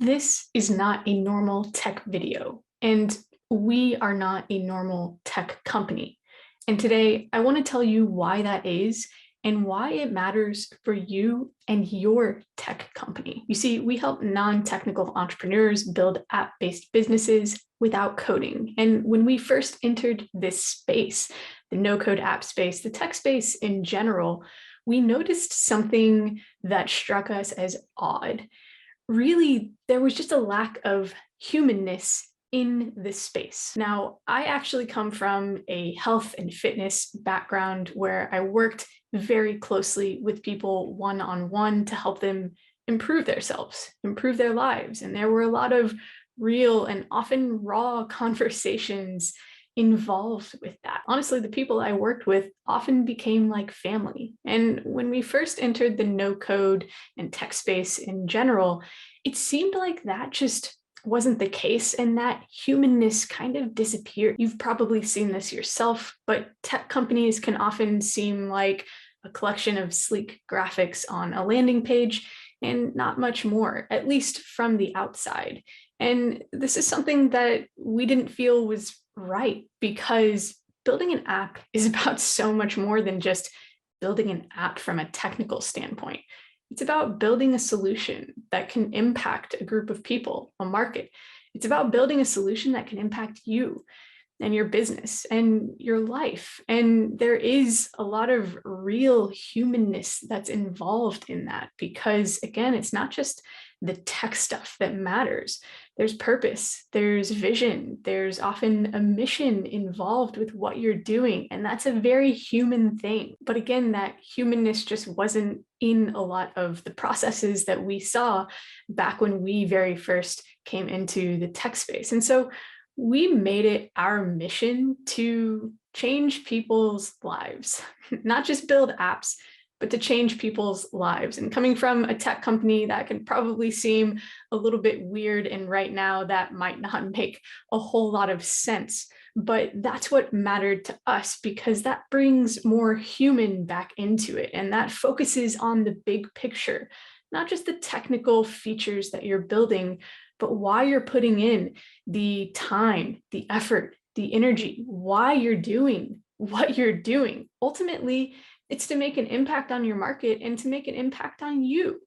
This is not a normal tech video, and we are not a normal tech company. And today, I want to tell you why that is and why it matters for you and your tech company. You see, we help non-technical entrepreneurs build app-based businesses without coding. And when we first entered this space, the no-code app space, the tech space in general, we noticed something that struck us as odd. Really, there was just a lack of humanness in this space. Now, I actually come from a health and fitness background where I worked very closely with people one-on-one to help them improve themselves, improve their lives. And there were a lot of real and often raw conversations involved with that. Honestly, the people I worked with often became like family. And when we first entered the no code and tech space in general, it seemed like that just wasn't the case and that humanness kind of disappeared. You've probably seen this yourself, but tech companies can often seem like a collection of sleek graphics on a landing page and not much more, at least from the outside. And this is something that we didn't feel was right, because building an app is about so much more than just building an app from a technical standpoint. It's about building a solution that can impact a group of people, a market. It's about building a solution that can impact you and your business and your life. And there is a lot of real humanness that's involved in that, because again, it's not just the tech stuff that matters. There's purpose, there's vision, there's often a mission involved with what you're doing. And that's a very human thing. But again, that humanness just wasn't in a lot of the processes that we saw back when we very first came into the tech space. And so we made it our mission to change people's lives, not just build apps, but to change people's lives. And coming from a tech company, that can probably seem a little bit weird. And right now that might not make a whole lot of sense, but that's what mattered to us, because that brings more human back into it. And that focuses on the big picture, not just the technical features that you're building, but why you're putting in the time, the effort, the energy, why you're doing what you're doing. Ultimately, it's to make an impact on your market and to make an impact on you,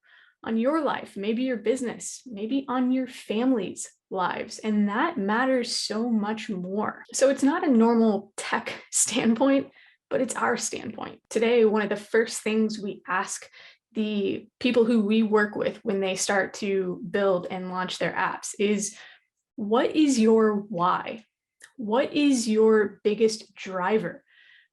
on your life, maybe your business, maybe on your family's lives. And that matters so much more. So it's not a normal tech standpoint, but it's our standpoint. Today, one of the first things we ask the people who we work with when they start to build and launch their apps is, what is your why? What is your biggest driver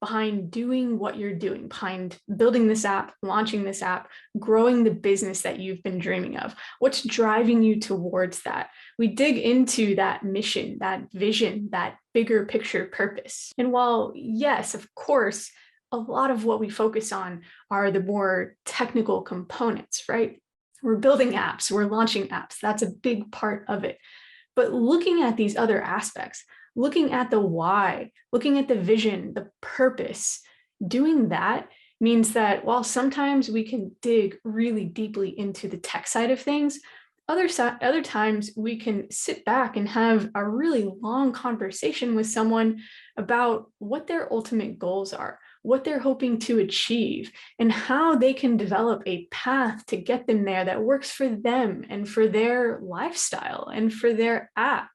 behind doing what you're doing, behind building this app, launching this app, growing the business that you've been dreaming of? What's driving you towards that? We dig into that mission, that vision, that bigger picture purpose. And while, yes, of course, a lot of what we focus on are the more technical components, right? We're building apps, we're launching apps. That's a big part of it. But looking at these other aspects, looking at the why, looking at the vision, the purpose, doing that means that while sometimes we can dig really deeply into the tech side of things, other times we can sit back and have a really long conversation with someone about what their ultimate goals are, what they're hoping to achieve, and how they can develop a path to get them there that works for them and for their lifestyle and for their app,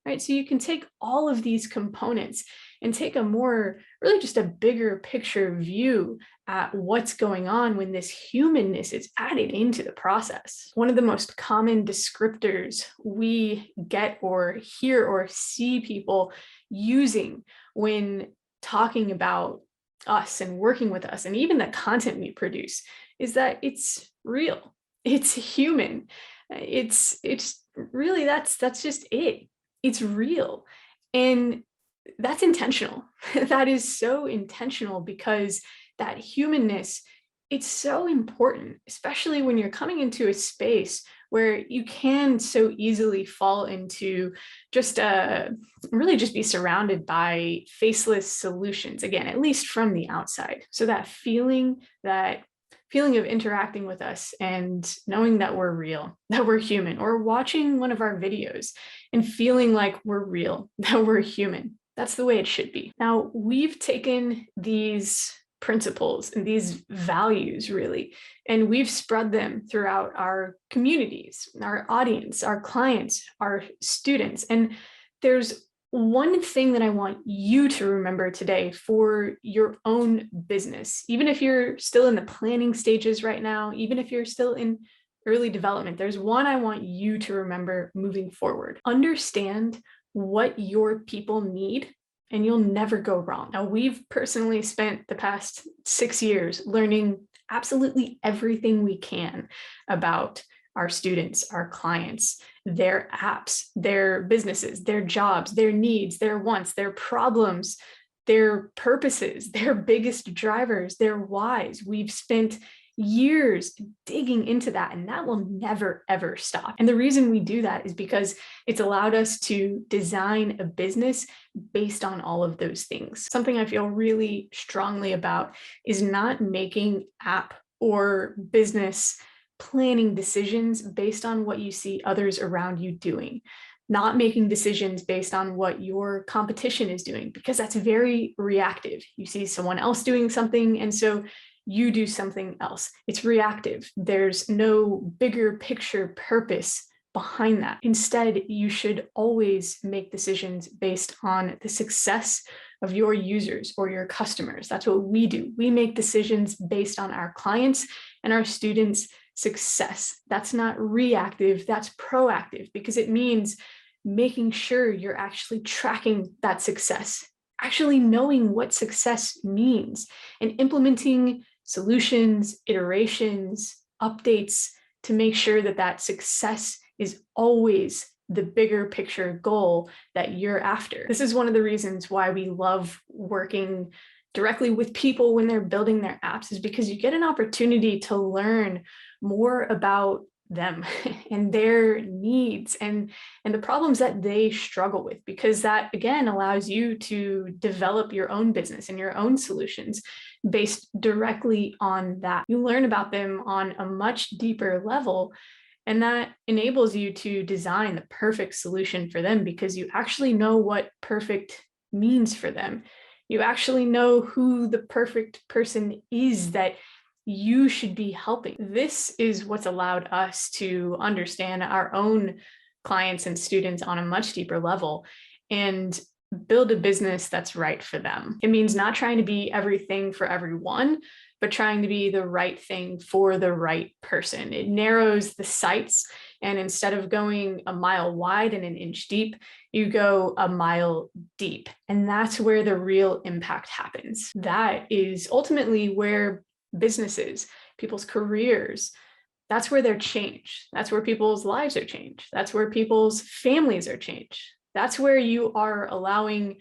right? So you can take all of these components and take a more, really just a bigger picture view at what's going on when this humanness is added into the process. One of the most common descriptors we get or hear or see people using when talking about us and working with us, and even the content we produce, is that it's real, it's human, it's really, that's just it. It's real. And that's intentional. That is so intentional, because that humanness, it's so important, especially when you're coming into a space where you can so easily fall into just really just be surrounded by faceless solutions, again, at least from the outside. So that feeling that feeling of interacting with us and knowing that we're real, that we're human, or watching one of our videos and feeling like we're real, that we're human. That's the way it should be. Now, we've taken these principles and these values really, and we've spread them throughout our communities, our audience, our clients, our students. And there's one thing that I want you to remember today for your own business, even if you're still in the planning stages right now, even if you're still in early development, there's one I want you to remember moving forward. Understand what your people need, and you'll never go wrong. Now, we've personally spent the past 6 years learning absolutely everything we can about our students, our clients, their apps, their businesses, their jobs, their needs, their wants, their problems, their purposes, their biggest drivers, their whys. We've spent years digging into that, and that will never, ever stop. And the reason we do that is because it's allowed us to design a business based on all of those things. Something I feel really strongly about is not making app or business planning decisions based on what you see others around you doing, not making decisions based on what your competition is doing, because that's very reactive. You see someone else doing something, and so you do something else. It's reactive. There's no bigger picture purpose behind that. Instead, you should always make decisions based on the success of your users or your customers. That's what we do. We make decisions based on our clients and our students' success. That's not reactive, that's proactive, because it means making sure you're actually tracking that success, actually knowing what success means, and implementing solutions, iterations, updates to make sure that that success is always the bigger picture goal that you're after. This is one of the reasons why we love working directly with people when they're building their apps, is because you get an opportunity to learn more about them and their needs and the problems that they struggle with, because that again allows you to develop your own business and your own solutions based directly on that. You learn about them on a much deeper level, and that enables you to design the perfect solution for them, because you actually know what perfect means for them. You actually know who the perfect person is that you should be helping. This is what's allowed us to understand our own clients and students on a much deeper level and build a business that's right for them. It means not trying to be everything for everyone, but trying to be the right thing for the right person. It narrows the sights, and instead of going a mile wide and an inch deep, you go a mile deep. And that's where the real impact happens. That is ultimately where businesses, people's careers, that's where they're changed. That's where people's lives are changed. That's where people's families are changed. That's where you are allowing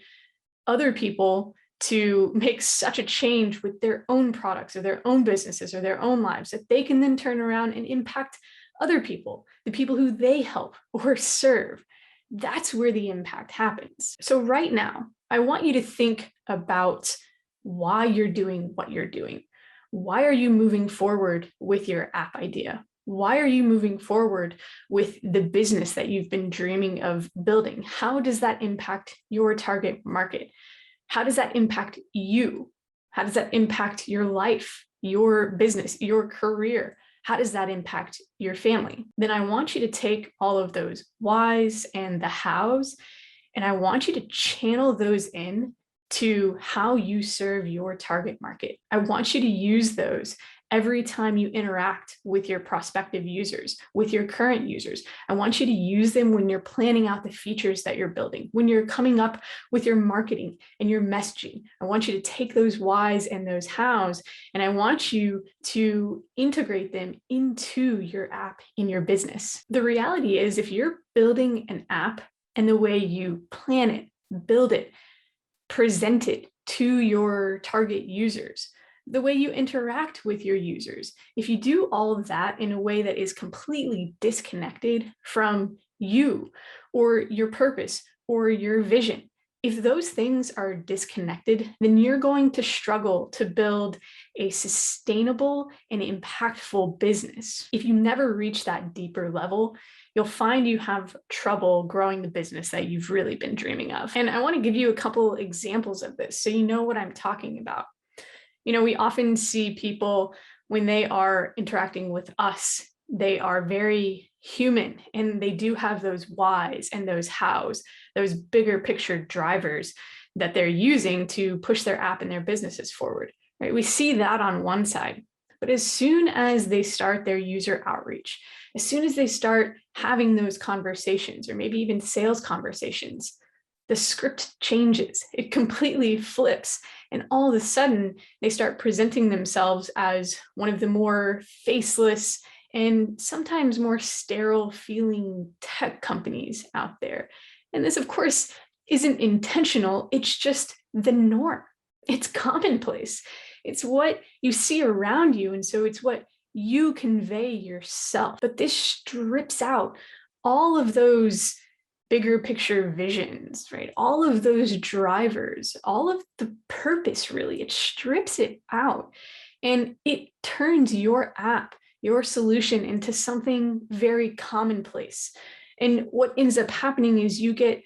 other people to make such a change with their own products or their own businesses or their own lives that they can then turn around and impact other people, the people who they help or serve. That's where the impact happens. So right now, I want you to think about why you're doing what you're doing. Why are you moving forward with your app idea? Why are you moving forward with the business that you've been dreaming of building? How does that impact your target market? How does that impact you? How does that impact your life, your business, your career? How does that impact your family? Then I want you to take all of those whys and the hows, and I want you to channel those in to how you serve your target market. I want you to use those every time you interact with your prospective users, with your current users. I want you to use them when you're planning out the features that you're building, when you're coming up with your marketing and your messaging. I want you to take those whys and those hows, and I want you to integrate them into your app in your business. The reality is, if you're building an app and the way you plan it, build it, present it to your target users, the way you interact with your users, if you do all of that in a way that is completely disconnected from you or your purpose or your vision, If those things are disconnected, then you're going to struggle to build a sustainable and impactful business. If you never reach that deeper level, you'll find you have trouble growing the business that you've really been dreaming of. And I want to give you a couple examples of this so you know what I'm talking about. We often see people when they are interacting with us, they are very human and they do have those whys and those hows, those bigger picture drivers that they're using to push their app and their businesses forward, right? We see that on one side, but as soon as they start their user outreach, as soon as they start having those conversations or maybe even sales conversations, the script changes. It completely flips. And all of a sudden, they start presenting themselves as one of the more faceless and sometimes more sterile feeling tech companies out there. And this, of course, isn't intentional. It's just the norm. It's commonplace. It's what you see around you. And so it's what you convey yourself. But this strips out all of those bigger picture visions, right? All of those drivers, all of the purpose, really, it strips it out and it turns your app, your solution into something very commonplace. And what ends up happening is you get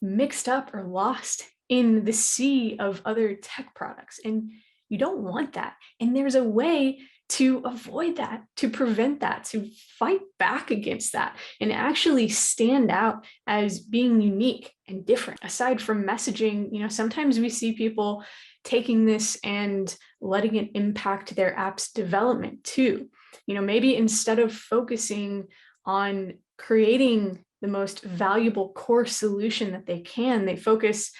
mixed up or lost in the sea of other tech products. And you don't want that. And there's a way to avoid that, to prevent that, to fight back against that, and actually stand out as being unique and different. Aside from messaging, sometimes we see people taking this and letting it impact their app's development too. Maybe instead of focusing on creating the most valuable core solution that they can, they focus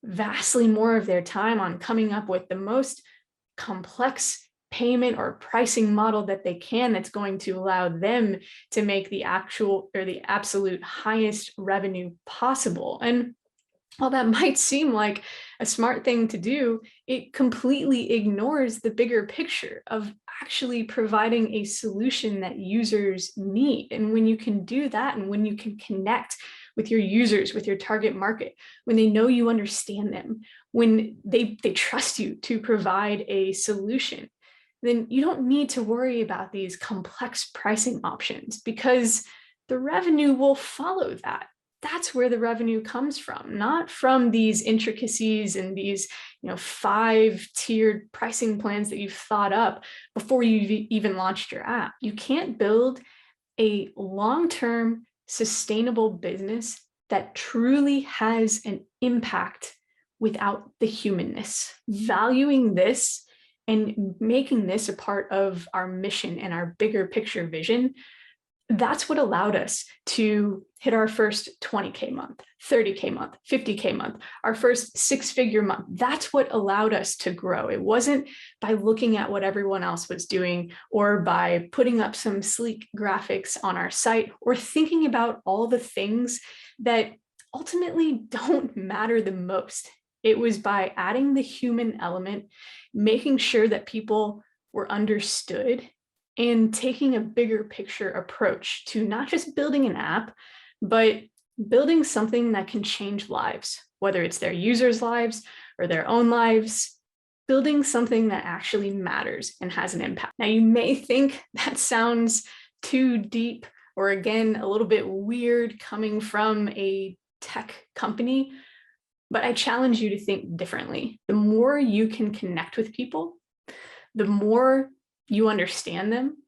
vastly more of their time on coming up with the most complex payment or pricing model that they can that's going to allow them to make the actual or the absolute highest revenue possible. And while that might seem like a smart thing to do, it completely ignores the bigger picture of actually providing a solution that users need. And when you can do that, and when you can connect with your users, with your target market, when they know you understand them, when they trust you to provide a solution, then you don't need to worry about these complex pricing options because the revenue will follow that. That's where the revenue comes from, not from these intricacies and these 5-tiered pricing plans that you've thought up before you've even launched your app. You can't build a long-term sustainable business that truly has an impact without the humanness. Valuing this and making this a part of our mission and our bigger picture vision, that's what allowed us to hit our first 20K month, 30K month, 50K month, our first 6-figure month. That's what allowed us to grow. It wasn't by looking at what everyone else was doing or by putting up some sleek graphics on our site or thinking about all the things that ultimately don't matter the most. It was by adding the human element, making sure that people were understood, and taking a bigger picture approach to not just building an app, but building something that can change lives, whether it's their users' lives or their own lives, building something that actually matters and has an impact. Now, you may think that sounds too deep or, again, a little bit weird coming from a tech company, but I challenge you to think differently. The more you can connect with people, the more you understand them,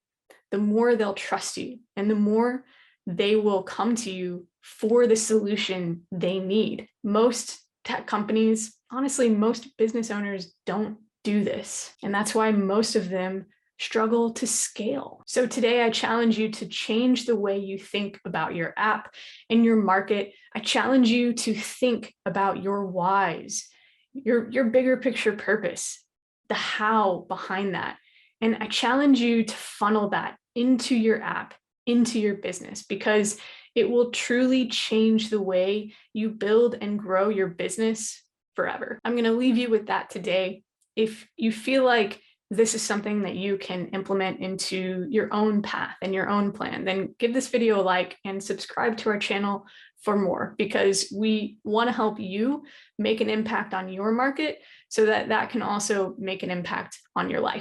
the more they'll trust you and the more they will come to you for the solution they need. Most tech companies, honestly, most business owners don't do this. And that's why most of them struggle to scale. So today I challenge you to change the way you think about your app and your market. I challenge you to think about your whys, your bigger picture purpose, the how behind that. And I challenge you to funnel that into your app, into your business, because it will truly change the way you build and grow your business forever. I'm going to leave you with that today. If you feel like this is something that you can implement into your own path and your own plan, then give this video a like and subscribe to our channel for more, because we want to help you make an impact on your market so that that can also make an impact on your life.